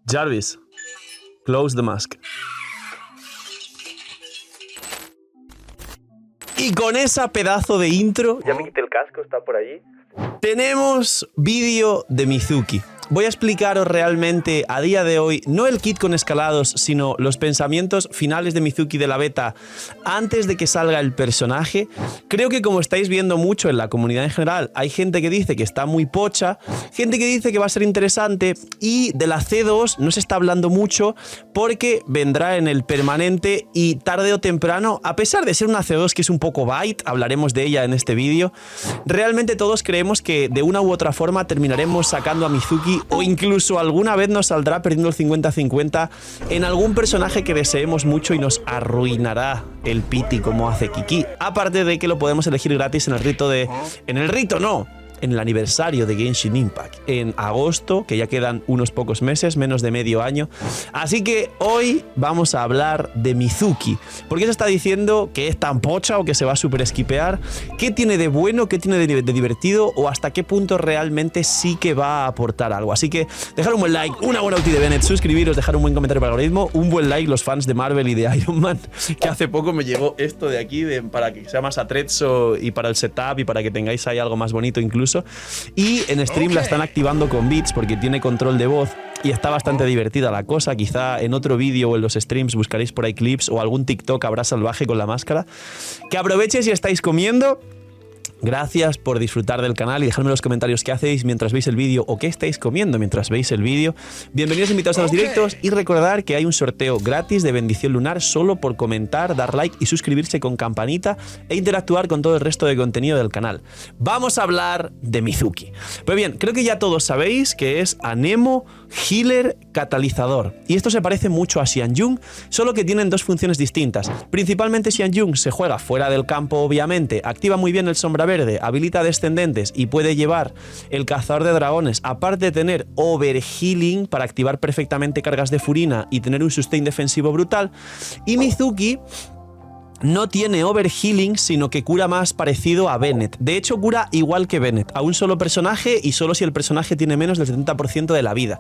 Jarvis, close the mask. Y con esa pedazo de intro, ya me quité el casco, está por allí, tenemos vídeo de Mizuki. Voy a explicaros realmente a día de hoy, no el kit con escalados, sino los pensamientos finales de Mizuki de la beta antes de que salga el personaje. Creo que, como estáis viendo mucho en la comunidad en general, hay gente que dice que está muy pocha, gente que dice que va a ser interesante, y de la C2 no se está hablando mucho porque vendrá en el permanente y tarde o temprano, a pesar de ser una C2 que es un poco byte, hablaremos de ella en este vídeo, realmente todos creemos que de una u otra forma terminaremos sacando a Mizuki, o incluso alguna vez nos saldrá perdiendo el 50-50 en algún personaje que deseemos mucho y nos arruinará el piti como hace Kiki. Aparte de que lo podemos elegir gratis en el rito de... En el rito no, en el aniversario de Genshin Impact en agosto, que ya quedan unos pocos meses, menos de medio año. Así que hoy vamos a hablar de Mizuki. ¿Por qué se está diciendo que es tan pocha o que se va a super esquipear? ¿Qué tiene de bueno? ¿Qué tiene de divertido? ¿O hasta qué punto realmente sí que va a aportar algo? Así que dejar un buen like, una buena ulti de Bennett, suscribiros, dejar un buen comentario para el algoritmo, un buen like los fans de Marvel y de Iron Man, que hace poco me llegó esto de aquí para que sea más atrezzo y para el setup y para que tengáis ahí algo más bonito incluso. Y en stream la están activando con bits porque tiene control de voz y está bastante divertida la cosa. Quizá en otro vídeo o en los streams buscaréis por ahí clips o algún TikTok habrá salvaje con la máscara. Que aproveche si estáis comiendo. Gracias por disfrutar del canal y dejadme en los comentarios qué hacéis mientras veis el vídeo o qué estáis comiendo mientras veis el vídeo. Bienvenidos invitados a los directos y recordar que hay un sorteo gratis de bendición lunar solo por comentar, dar like y suscribirse con campanita e interactuar con todo el resto de contenido del canal. Vamos a hablar de Mizuki. Pues bien, creo que ya todos sabéis que es Anemo, healer, catalizador. Y esto se parece mucho a Xianyun, solo que tienen dos funciones distintas. Principalmente Xianyun se juega fuera del campo, obviamente, activa muy bien el sombra verde, habilita descendentes y puede llevar el cazador de dragones, aparte de tener overhealing para activar perfectamente cargas de Furina y tener un sustain defensivo brutal. Y Mizuki no tiene overhealing, sino que cura más parecido a Bennett. De hecho, cura igual que Bennett, a un solo personaje y solo si el personaje tiene menos del 70% de la vida.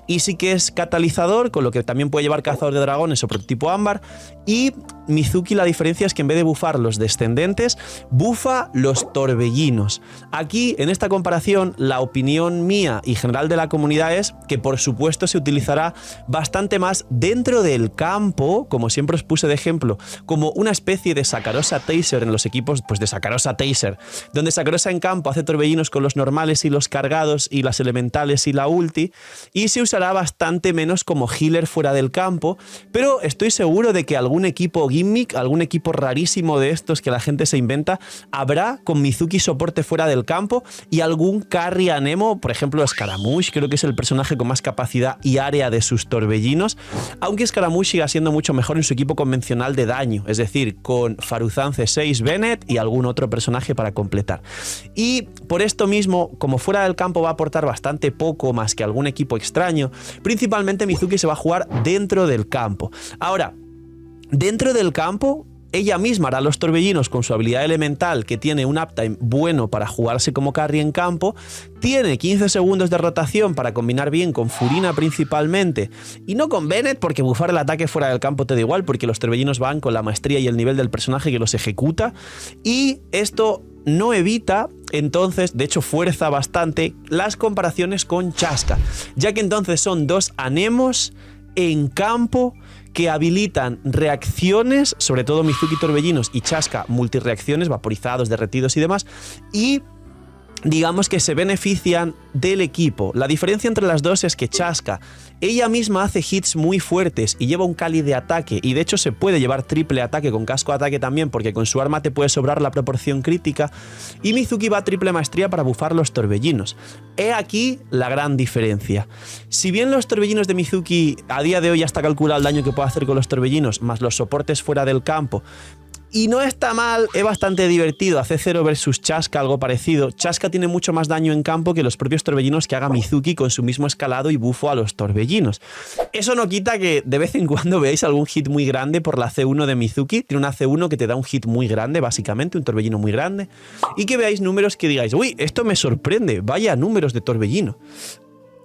Y sí que es catalizador, con lo que también puede llevar cazador de dragones o prototipo ámbar. Y Mizuki, la diferencia es que en vez de bufar los descendentes, bufa los torbellinos. Aquí, en esta comparación, la opinión mía y general de la comunidad es que por supuesto se utilizará bastante más dentro del campo, como siempre os puse de ejemplo, como una especie de Sakarosa Taser en los equipos pues de Sakarosa Taser, donde Sakarosa en campo hace torbellinos con los normales y los cargados y las elementales y la ulti, y se usará bastante menos como healer fuera del campo, pero estoy seguro de que algún equipo gimmick, algún equipo rarísimo de estos que la gente se inventa, habrá con Mizuki soporte fuera del campo y algún carry Anemo, por ejemplo Scaramouche, creo que es el personaje con más capacidad y área de sus torbellinos, aunque Scaramouche siga siendo mucho mejor en su equipo convencional de daño, es decir, con Faruzan C6, Bennett y algún otro personaje para completar. Y por esto mismo, como fuera del campo va a aportar bastante poco más que algún equipo extraño, principalmente Mizuki se va a jugar dentro del campo. Ahora, dentro del campo, ella misma hará los torbellinos con su habilidad elemental, que tiene un uptime bueno para jugarse como carry en campo, tiene 15 segundos de rotación para combinar bien con Furina principalmente, y no con Bennett porque bufar el ataque fuera del campo te da igual, porque los torbellinos van con la maestría y el nivel del personaje que los ejecuta, y esto no evita, entonces, de hecho fuerza bastante las comparaciones con Chaska, ya que entonces son dos Anemos en campo que habilitan reacciones, sobre todo Mizuki torbellinos y Chaska multireacciones, vaporizados, derretidos y demás, y digamos que se benefician del equipo. La diferencia entre las dos es que Chaska, ella misma hace hits muy fuertes y lleva un Kali de ataque, y de hecho se puede llevar triple ataque con casco de ataque también, porque con su arma te puede sobrar la proporción crítica, y Mizuki va a triple maestría para bufar los torbellinos. He aquí la gran diferencia. Si bien los torbellinos de Mizuki a día de hoy ya está calculado el daño que puede hacer con los torbellinos, más los soportes fuera del campo, y no está mal, es bastante divertido. Hace C0 versus Chaska, algo parecido. Chaska tiene mucho más daño en campo que los propios torbellinos que haga Mizuki con su mismo escalado y bufo a los torbellinos. Eso no quita que de vez en cuando veáis algún hit muy grande por la C1 de Mizuki. Tiene una C1 que te da un hit muy grande, básicamente, un torbellino muy grande. Y que veáis números que digáis, uy, esto me sorprende, vaya números de torbellino.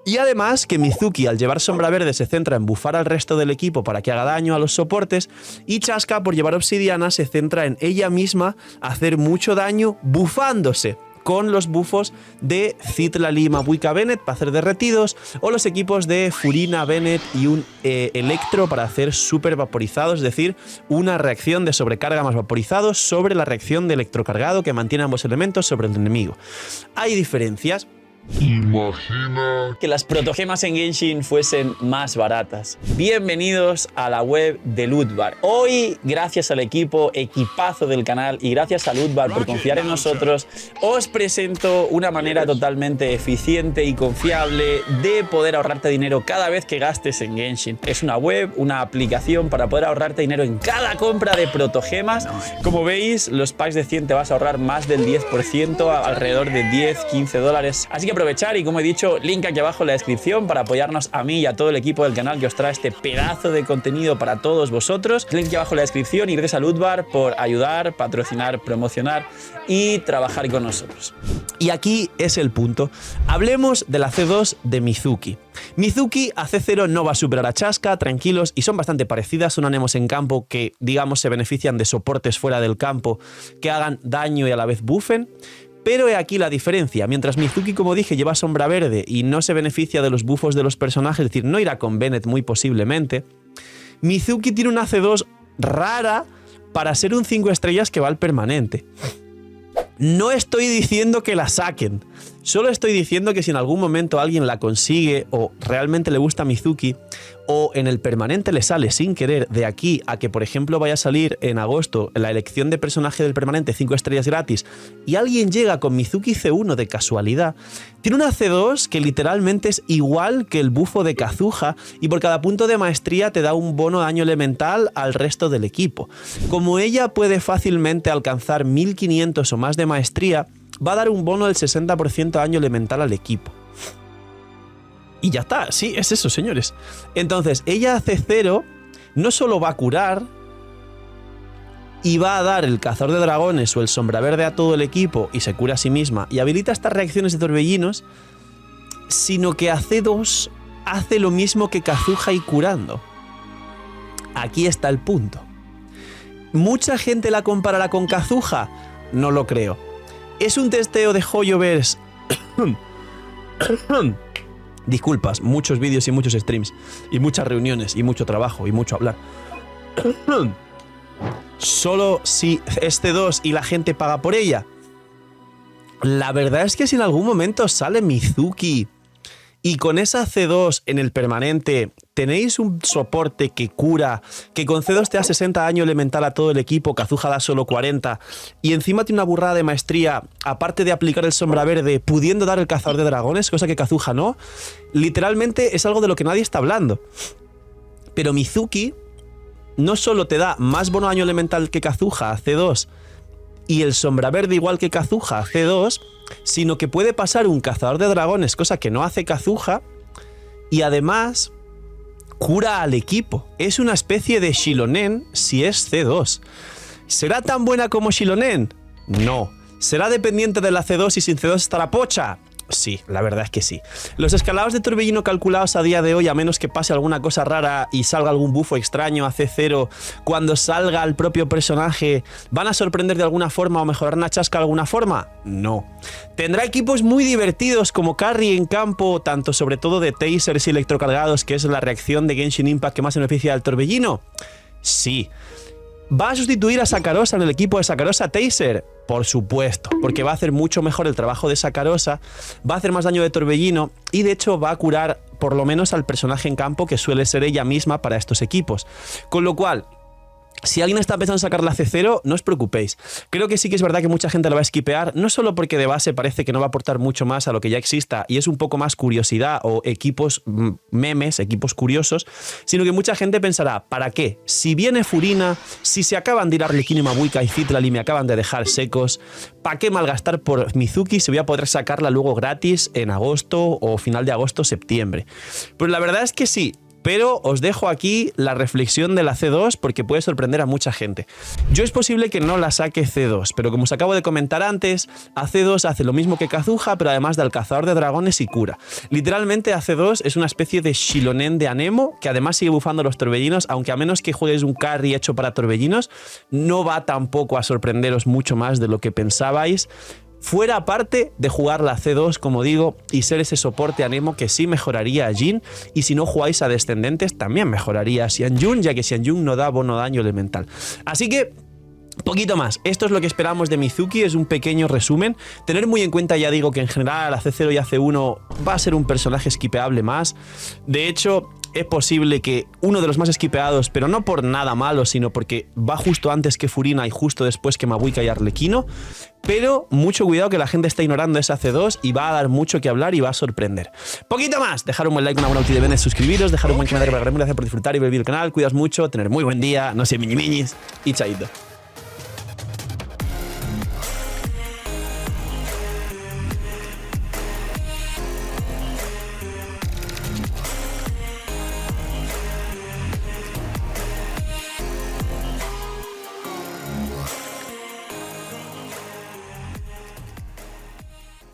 Y además que Mizuki al llevar sombra verde se centra en bufar al resto del equipo para que haga daño a los soportes, y Chaska por llevar obsidiana se centra en ella misma hacer mucho daño bufándose con los bufos de Citlali Mabuika Bennett para hacer derretidos, o los equipos de Furina Bennett y un Electro para hacer super vaporizados, es decir, una reacción de sobrecarga más vaporizados sobre la reacción de electrocargado que mantiene ambos elementos sobre el enemigo. Hay diferencias. Imagina que las protogemas en Genshin fuesen más baratas. Bienvenidos a la web de Lootbar. Hoy, gracias al equipazo del canal y gracias a Lootbar por confiar en nosotros, os presento una manera totalmente eficiente y confiable de poder ahorrarte dinero cada vez que gastes en Genshin. Es una web, una aplicación para poder ahorrarte dinero en cada compra de protogemas. Como veis, los packs de 100 te vas a ahorrar más del 10%, alrededor de 10-15 dólares. Así que aprovechar y, como he dicho, link aquí abajo en la descripción para apoyarnos a mí y a todo el equipo del canal que os trae este pedazo de contenido para todos vosotros. Link aquí abajo en la descripción y gracias a Lootbar por ayudar, patrocinar, promocionar y trabajar con nosotros. Y aquí es el punto. Hablemos de la C2 de Mizuki. Mizuki a C0 no va a superar a Chaska, tranquilos, y son bastante parecidas. Son anemos en campo que, digamos, se benefician de soportes fuera del campo que hagan daño y a la vez buffen. Pero he aquí la diferencia. Mientras Mizuki, como dije, lleva sombra verde y no se beneficia de los buffos de los personajes, es decir, no irá con Bennett muy posiblemente, Mizuki tiene una C2 rara para ser un 5 estrellas que va al permanente. No estoy diciendo que la saquen, solo estoy diciendo que si en algún momento alguien la consigue o realmente le gusta a Mizuki, o en el permanente le sale sin querer, de aquí a que por ejemplo vaya a salir en agosto la elección de personaje del permanente 5 estrellas gratis y alguien llega con Mizuki C1 de casualidad, tiene una C2 que literalmente es igual que el bufo de Kazuha y por cada punto de maestría te da un bono de daño elemental al resto del equipo. Como ella puede fácilmente alcanzar 1500 o más de maestría, va a dar un bono del 60% de daño elemental al equipo. Y ya está, sí, es eso, señores. Entonces, ella hace C0, no solo va a curar y va a dar el cazador de dragones o el sombra verde a todo el equipo y se cura a sí misma y habilita estas reacciones de torbellinos, sino que a C2 hace lo mismo que Kazuha y curando. Aquí está el punto. ¿Mucha gente la comparará con Kazuha? No lo creo. Es un testeo de Hoyoverse. Disculpas, muchos vídeos y muchos streams, y muchas reuniones, y mucho trabajo, y mucho hablar. Solo si es C2 y la gente paga por ella. La verdad es que si en algún momento sale Mizuki y con esa C2 en el permanente tenéis un soporte que cura, que con C2 te da 60 daño elemental a todo el equipo, Kazuha da solo 40, y encima tiene una burrada de maestría, aparte de aplicar el sombra verde, pudiendo dar el cazador de dragones, cosa que Kazuha no, literalmente es algo de lo que nadie está hablando. Pero Mizuki no solo te da más bono de daño elemental que Kazuha, C2, y el sombra verde igual que Kazuha, C2, sino que puede pasar un cazador de dragones, cosa que no hace Kazuha, y además cura al equipo. Es una especie de Shilonen si es C2. ¿Será tan buena como Shilonen? No. ¿Será dependiente de la C2 y sin C2 estará pocha? Sí, la verdad es que sí. Los escalados de torbellino calculados a día de hoy, a menos que pase alguna cosa rara y salga algún bufo extraño a C0, cuando salga el propio personaje, ¿van a sorprender de alguna forma o mejorar a Chaska de alguna forma? No. ¿Tendrá equipos muy divertidos como carry en campo, tanto sobre todo de tasers y electrocargados, que es la reacción de Genshin Impact que más beneficia al torbellino? Sí. ¿Va a sustituir a Sakarosa en el equipo de Sakarosa Taser? Por supuesto, porque va a hacer mucho mejor el trabajo de Sakarosa, va a hacer más daño de torbellino y de hecho va a curar por lo menos al personaje en campo que suele ser ella misma para estos equipos. Con lo cual, si alguien está pensando en sacar la C0, no os preocupéis. Creo que sí que es verdad que mucha gente la va a skipear, no solo porque de base parece que no va a aportar mucho más a lo que ya exista y es un poco más curiosidad o equipos memes, equipos curiosos, sino que mucha gente pensará, ¿para qué? Si viene Furina, si se acaban de ir Arlequín y Mabuika y Citlali y me acaban de dejar secos, ¿para qué malgastar por Mizuki si voy a poder sacarla luego gratis en agosto o final de agosto, septiembre? Pues la verdad es que sí. Pero os dejo aquí la reflexión de la C2 porque puede sorprender a mucha gente. Yo es posible que no la saque C2, pero como os acabo de comentar antes, AC2 hace lo mismo que Kazuha, pero además del cazador de dragones y cura. Literalmente AC2 es una especie de Shilonen de Anemo, que además sigue bufando los torbellinos, aunque a menos que juegues un carry hecho para torbellinos, no va tampoco a sorprenderos mucho más de lo que pensabais. Fuera aparte de jugar la C2, como digo, y ser ese soporte Anemo que sí mejoraría a Jhin, y si no jugáis a descendentes también mejoraría a Xianyun, ya que Xianyun no da bono daño elemental. Así que poquito más. Esto es lo que esperamos de Mizuki, es un pequeño resumen. Tener muy en cuenta, ya digo, que en general a C0 y a C1 va a ser un personaje skipeable más. De hecho, es posible que uno de los más esquipeados, pero no por nada malo, sino porque va justo antes que Furina y justo después que Mabuika y Arlequino. Pero mucho cuidado que la gente está ignorando esa C2 y va a dar mucho que hablar y va a sorprender. Poquito más. Dejar un buen like, una buena ulti de Benes, suscribiros, dejar un buen comentario para que gracias por disfrutar y vivir el canal. Cuidaos mucho, tener muy buen día, no sé, miñis y chaito.